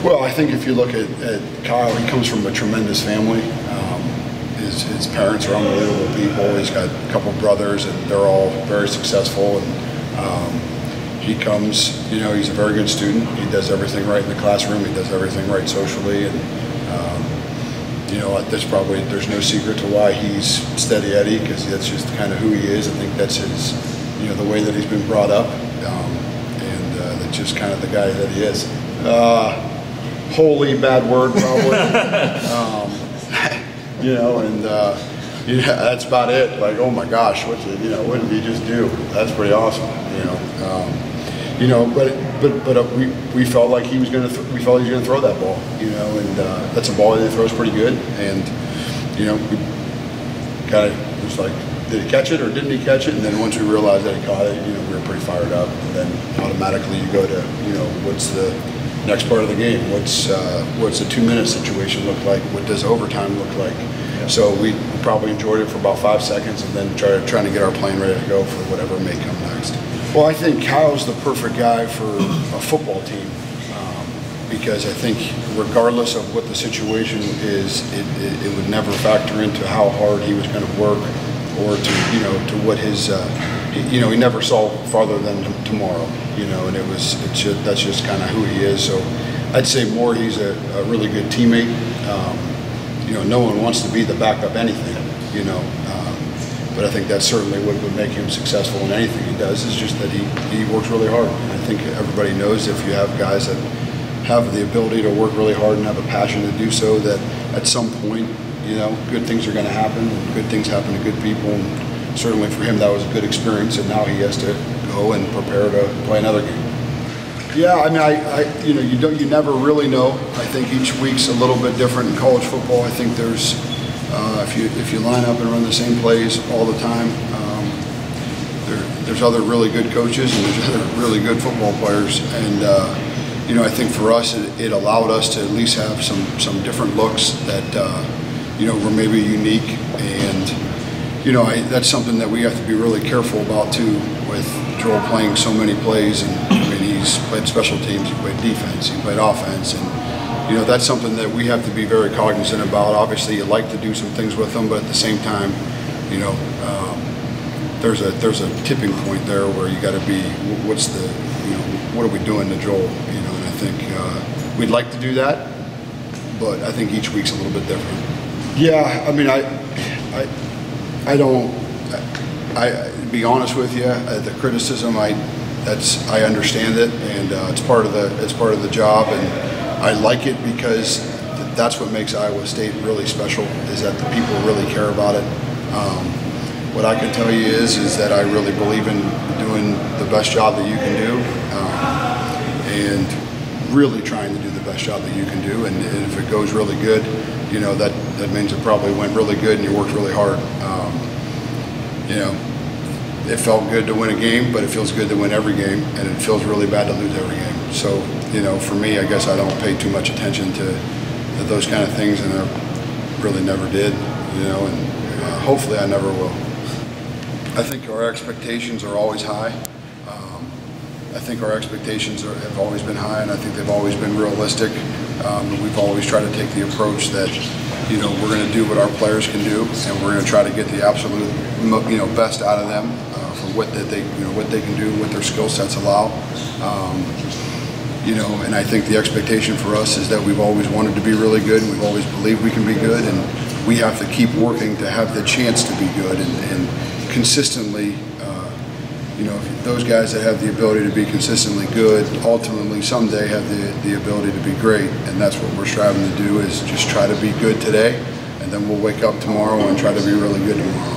Well, I think if you look at Kyle, he comes from a tremendous family. His parents are unbelievable people. He's got a couple brothers, and they're all very successful. And he comes, he's a very good student. He does everything right in the classroom. He does everything right socially. And there's no secret to why he's steady Eddie, because that's just kind of who he is. I think that's his, the way that he's been brought up, and that's just kind of the guy that he is. Holy bad word, probably. That's about it. Like, oh my gosh, what did he just do? That's pretty awesome. But we felt like he was going to. We felt he was going to throw that ball. And that's a ball that he throws pretty good. And we kind of was like, did he catch it or didn't he catch it? And then once we realized that he caught it, we were pretty fired up. And then automatically you go to, what's the next part of the game? What's the 2-minute situation look like? What does overtime look like? Yeah. So we probably enjoyed it for about 5 seconds, and then trying to get our plane ready to go for whatever may come next. Well, I think Kyle's the perfect guy for a football team, because I think regardless of what the situation is, it would never factor into how hard he was going to work, or to what his he never saw farther than tomorrow, and that's just kind of who he is. So I'd say more he's a really good teammate. No one wants to be the backup anything, but I think that's certainly what would make him successful in anything he does, is just that he works really hard. And I think everybody knows if you have guys that have the ability to work really hard and have a passion to do so, that at some point, good things are going to happen, and good things happen to good people. And certainly for him, that was a good experience, and now he has to go and prepare to play another game. Yeah, I mean, you never really know. I think each week's a little bit different in college football. I think there's, if you line up and run the same plays all the time, there's other really good coaches and there's other really good football players. And I think for us, it allowed us to at least have some different looks that were maybe unique. And that's something that we have to be really careful about too, with Joel playing so many plays. And he's played special teams, he played defense, he played offense, and that's something that we have to be very cognizant about. Obviously, you like to do some things with them, but at the same time, there's a tipping point there where you got to be, what are we doing to Joel? And I think we'd like to do that, but I think each week's a little bit different. Yeah, I mean, to be honest with you, the criticism, I understand it, and it's part of the job, and I like it because that's what makes Iowa State really special, is that the people really care about it. What I can tell you is that I really believe in doing the best job that you can do, and really trying to do the best job that you can do. And if it goes really good, that means it probably went really good and you worked really hard. It felt good to win a game, but it feels good to win every game, and it feels really bad to lose every game. So, for me, I guess I don't pay too much attention to those kind of things, and I really never did, and hopefully I never will. I think our expectations are always high. I think our expectations have always been high, and I think they've always been realistic. We've always tried to take the approach that, we're going to do what our players can do, and we're going to try to get the absolute, best out of them for what they can do, what their skill sets allow. And I think the expectation for us is that we've always wanted to be really good, and we've always believed we can be good, and we have to keep working to have the chance to be good, and consistently. Those guys that have the ability to be consistently good ultimately someday have the ability to be great, and that's what we're striving to do, is just try to be good today, and then we'll wake up tomorrow and try to be really good tomorrow.